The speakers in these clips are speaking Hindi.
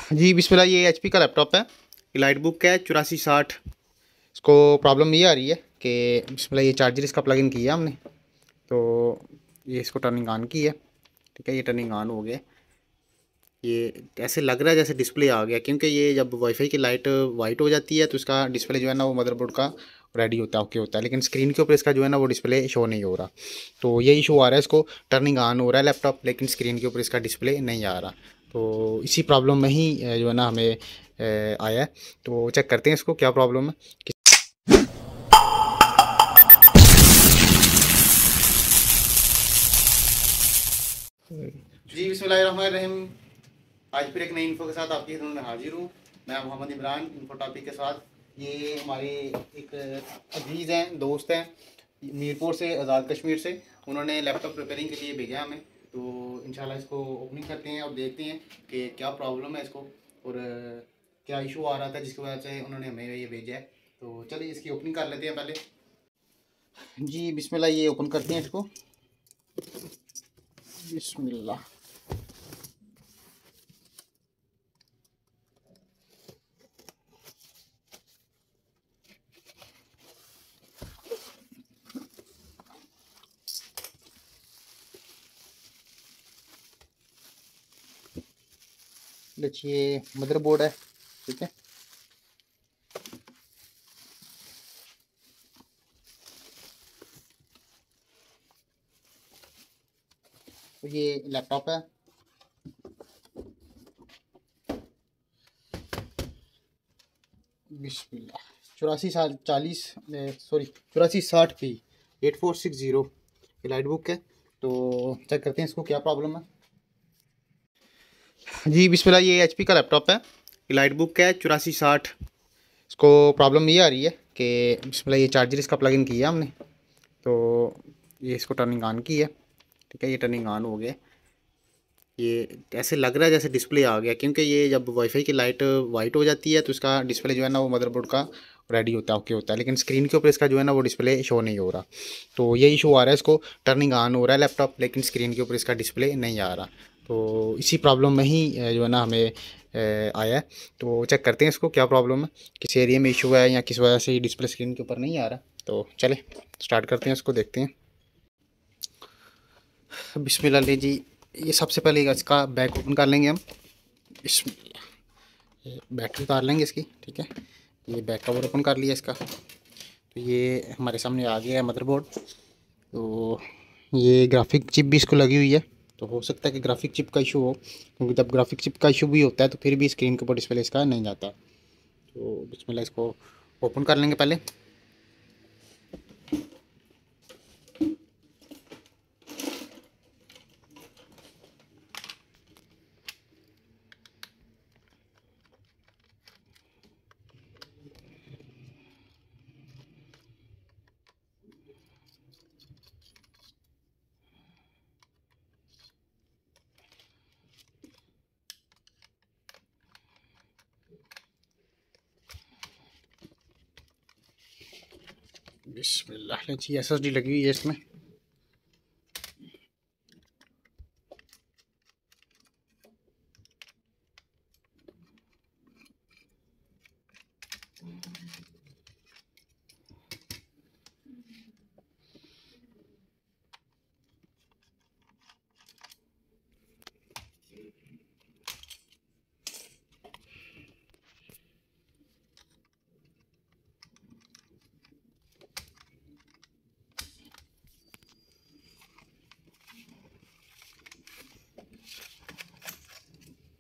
जी बिस्मिल्लाह। ये एचपी का लैपटॉप है, ये लाइट बुक का है 8460। इसको प्रॉब्लम ये आ रही है कि बिस्मिल्लाह ये चार्जर इसका प्लग इन किया हमने, तो ये इसको टर्निंग ऑन की है। ठीक है, ये टर्निंग ऑन हो गया। ये ऐसे लग रहा है जैसे डिस्प्ले आ गया, क्योंकि ये जब वाईफाई की लाइट वाइट हो जाती है तो इसका डिस्प्ले जो है ना वो मदरबोर्ड का रेडी होता है, ओके होता है, लेकिन स्क्रीन के ऊपर इसका जो है ना वो डिस्प्ले शो नहीं हो रहा। तो ये इशू आ रहा है, इसको टर्निंग ऑन हो रहा है लैपटॉप, लेकिन स्क्रीन के ऊपर इसका डिस्प्ले नहीं आ रहा। तो इसी प्रॉब्लम में ही जो है ना हमें आया है। तो चेक करते हैं इसको क्या प्रॉब्लम है। जी बिस्मिल्लाहिर्रहमानिर्रहीम। आज फिर एक नई इन्फो के साथ आपकी खिदमत में हाजिर हूँ। मैं मोहम्मद इमरान, इन्फो टॉपिक के साथ। ये हमारे एक अजीज़ हैं, दोस्त हैं, मीरपुर से, आज़ाद कश्मीर से। उन्होंने लैपटॉप रिपेयरिंग के लिए भेजा हमें, तो इंशाल्लाह इसको ओपनिंग करते हैं और देखते हैं कि क्या प्रॉब्लम है इसको, और क्या इशू आ रहा था जिसकी वजह से उन्होंने हमें ये भेजा है। तो चलिए इसकी ओपनिंग कर लेते हैं पहले। जी बिस्मिल्लाह, ये ओपन करते हैं इसको। बिस्मिल्लाह। देखिए मदरबोर्ड है, ठीक है। तो ये लैपटॉप है। बिस्मिल्लाह। 8460 8460 ये लाइट बुक है। तो चेक करते हैं इसको क्या प्रॉब्लम है। जी बिस्मिल्लाह। ये एचपी का लैपटॉप है, ये लाइट बुक है 8460। इसको प्रॉब्लम ये आ रही है कि बिस्मिल्लाह ये चार्जर इसका प्लग इन किया हमने, तो ये इसको टर्निंग ऑन की है। ठीक है, ये टर्निंग ऑन हो गया। ये ऐसे लग रहा है जैसे डिस्प्ले आ गया, क्योंकि ये जब वाईफाई की लाइट वाइट हो जाती है तो इसका डिस्प्ले जो है ना वो मदरबोर्ड का रेडी होता है, ओके होता है, लेकिन स्क्रीन के ऊपर इसका जो है ना वो डिस्प्ले शो नहीं हो रहा। तो ये इशू आ रहा है, इसको टर्निंग ऑन हो रहा है लैपटॉप, लेकिन स्क्रीन के ऊपर इसका डिस्प्ले नहीं आ रहा। तो इसी प्रॉब्लम में ही जो है ना हमें आया है। तो चेक करते हैं इसको क्या प्रॉब्लम है, किस एरिया में इशू है या किस वजह से ये डिस्प्ले स्क्रीन के ऊपर नहीं आ रहा। तो चले स्टार्ट करते हैं इसको, देखते हैं। बिस्मिल्लाह ले जी। ये सबसे पहले इसका बैक ओपन कर लेंगे हम। बिस्मिल्लाह। ये बैटरी उतार लेंगे इसकी, ठीक है। ये बैक कवर ओपन कर लिया इसका। तो ये हमारे सामने आ गया है मदरबोर्ड। तो ये ग्राफिक चिप भी इसको लगी हुई है, तो हो सकता है कि ग्राफिक चिप का इशू हो, क्योंकि जब ग्राफिक चिप का इशू भी होता है तो फिर भी स्क्रीन के ऊपर डिस्प्ले इसका नहीं जाता। तो बिस्मिल्लाह इसको ओपन कर लेंगे पहले। बिस्मिल्लाह जी। SSD लगी हुई है इसमें।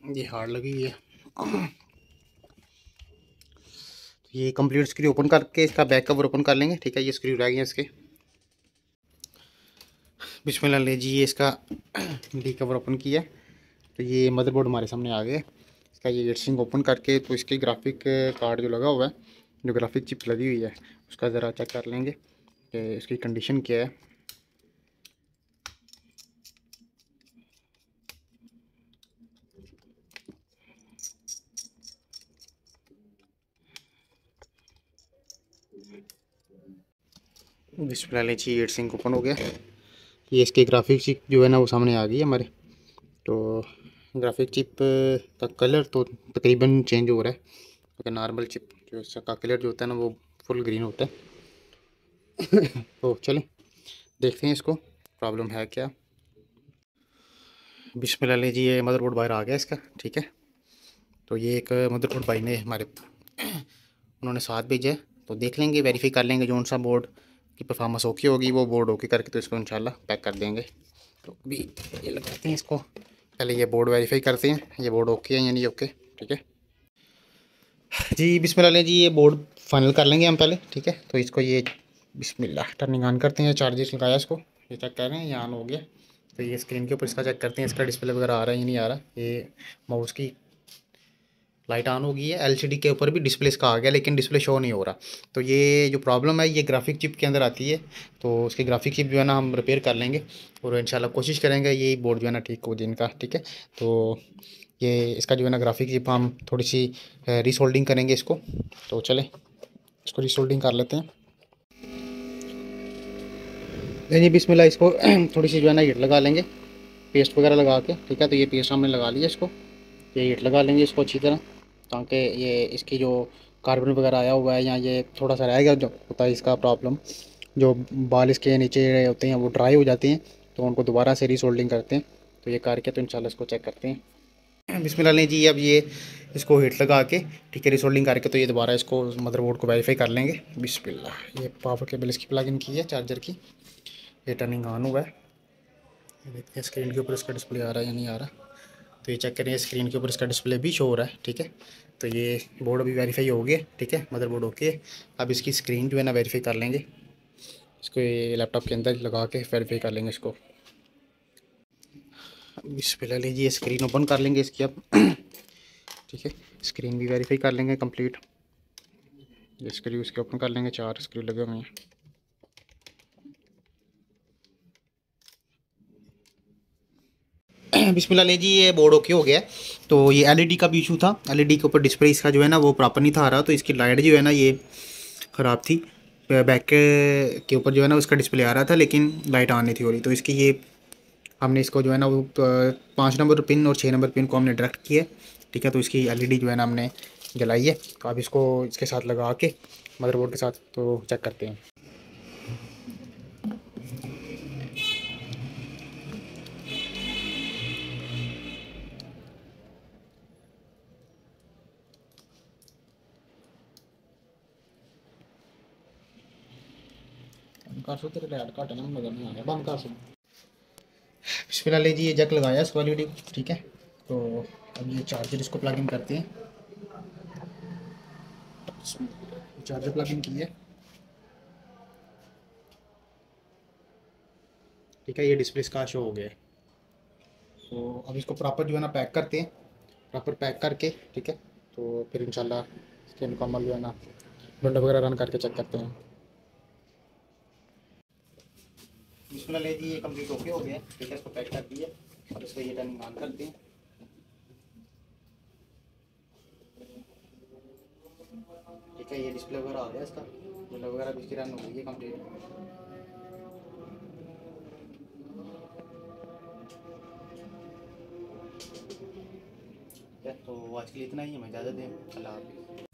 ये हार्ड लगी हुई है। ये कंप्लीट स्क्रू ओपन करके इसका बैक कवर ओपन कर लेंगे, ठीक है। ये स्क्रू रह गए इसके। बिस्मिल्लाह ले जी। ये इसका डी कवर ओपन किया। तो ये मदरबोर्ड हमारे सामने आ गया। इसका ये गेटसिंग ओपन करके तो इसके ग्राफिक कार्ड जो लगा हुआ है, जो ग्राफिक चिप लगी हुई है, उसका ज़रा चेक कर लेंगे कि इसकी कंडीशन क्या है। बिस्मिल्लाह ले जी। गेटसिंग ओपन हो गया। ये इसकी ग्राफिक चिप जो है ना वो सामने आ गई है हमारे। तो ग्राफिक चिप का कलर तो तकरीबन चेंज हो रहा है, क्योंकि नॉर्मल चिप जो इसका कलर जो होता है ना वो फुल ग्रीन होता है। तो चलें देखते हैं इसको प्रॉब्लम है क्या। बिस्मिल्लाह ले जी, ये मदरबोर्ड बाहर आ गया इसका, ठीक है। तो ये एक मदरबोर्ड भाई ने हमारे उन्होंने साथ भेजा है, तो देख लेंगे, वेरीफाई कर लेंगे जो सा बोर्ड की परफॉर्मेंस ओके होगी वो बोर्ड ओके करके तो इसको इंशाल्लाह पैक कर देंगे। तो अभी ये लगाते हैं इसको, पहले ये बोर्ड वेरीफाई करते हैं ये बोर्ड ओके है या नहीं ओके, ठीक है जी। बिस्मिल्लाह ले जी, ये बोर्ड फाइनल कर लेंगे हम पहले, ठीक है। तो इसको ये बिस्मिल्लाह टर्निंग ऑन करते हैं, चार्जेस लगाया इसको, ये चेक कर रहे हैं ये ऑन हो गया। तो ये स्क्रीन के ऊपर इसका चेक करते हैं इसका डिस्प्ले वगैरह आ रहा है या नहीं आ रहा। ये माउस की लाइट ऑन हो गई है, एलसीडी के ऊपर भी डिस्प्ले इसका आ गया लेकिन डिस्प्ले शो नहीं हो रहा। तो ये जो प्रॉब्लम है ये ग्राफिक चिप के अंदर आती है, तो उसकी ग्राफिक चिप जो है ना हम रिपेयर कर लेंगे और इंशाल्लाह कोशिश करेंगे ये बोर्ड जो है ना ठीक हो जिनका, ठीक है। तो ये इसका जो है ना ग्राफिक चिप हम थोड़ी सी रीसोल्डिंग करेंगे इसको, तो चलें इसको रीसोल्डिंग कर लेते हैं। नहीं बिस्मिल्लाह, इसको थोड़ी सी जो है ना हीट लगा लेंगे, पेस्ट वगैरह लगा के, ठीक है। तो ये पेस्ट हमने लगा लिया इसको, ये हीट लगा लेंगे इसको अच्छी तरह, ताकि ये इसकी जो कार्बन वगैरह आया हुआ है या ये थोड़ा सा रह गया जो होता है इसका प्रॉब्लम, जो बाल इसके नीचे होते हैं वो ड्राई हो जाते हैं, तो उनको दोबारा से रीसोल्डिंग करते हैं। तो ये करके तो इंशाल्लाह इसको चेक करते हैं। बिस्मिल्लाह नहीं जी, अब ये इसको हीट लगा के, ठीक है, रिसोल्डिंग करके तो ये दोबारा इसको मदरबोर्ड को वेरीफाई कर लेंगे। बिस्मिल्लाह, ये पावर केबल इसकी प्लग इन की है चार्जर की, ये टर्निंग ऑन हुआ है, ये देखते हैं स्क्रीन के ऊपर इसका डिस्प्ले आ रहा है या नहीं आ रहा। तो ये चेक करिए स्क्रीन के ऊपर इसका डिस्प्ले भी शो हो रहा है, ठीक है। तो ये बोर्ड अभी वेरीफाई हो गया, ठीक है, मदरबोर्ड ओके है। अब इसकी स्क्रीन जो है ना वेरीफाई कर लेंगे, इसको ये लैपटॉप के अंदर लगा के वेरीफाई कर लेंगे इसको। बिस्मिल्लाह लीजिए, स्क्रीन ओपन कर लेंगे इसकी अब, ठीक है। स्क्रीन भी वेरीफाई कर लेंगे कंप्लीट, ये स्क्रू इसके ओपन कर लेंगे, 4 स्क्रू लगे हुए हैं। बिस्मिल्लाह ले जी, ये बोर्ड ओके हो गया है। तो ये एलईडी का भी इशू था, एलईडी के ऊपर डिस्प्ले इसका जो है ना वो प्रॉपर नहीं था आ रहा, तो इसकी लाइट जो है ना ये ख़राब थी। बैक के ऊपर जो है ना उसका डिस्प्ले आ रहा था लेकिन लाइट ऑन नहीं थी हो रही। तो इसकी ये हमने इसको जो है ना वो 5 नंबर पिन और 6 नंबर पिन को हमने डायरेक्ट किया, ठीक है। तो इसकी एलईडी जो है ना हमने जलाई है। तो अब इसको इसके साथ लगा के मदरबोर्ड के साथ तो चेक करते हैं। बिस्मिल्लाह ले जी, ये जैक लगाया इसको एलईडी, ठीक है। तो अब ये चार्जर इसको प्लग इन करते हैं, चार्जर प्लग इन की है, ठीक है। ये डिस्प्ले इसका शो हो गया है। तो अब इसको प्रॉपर जो है ना पैक करते हैं, प्रॉपर पैक करके, ठीक है। तो फिर इंशाल्लाह इसके मुकम्मल जो है ना विंडो वगैरह रन करके चेक करते हैं। बिस्मिल्लाह ले जी, ये कंप्लीट ओके हो गया, ठीक है। इसको पैक कर दिया, अब इसको ये टर्निंग ऑन करते हैं, ठीक है। ये डिस्प्ले वगैरह आ गया इसका, विंडो वगैरह भी इसकी रन हो गई है कंप्लीट। तो आज के लिए इतना ही, हमें इजाज़त दें, अल्लाह हाफ़िज़।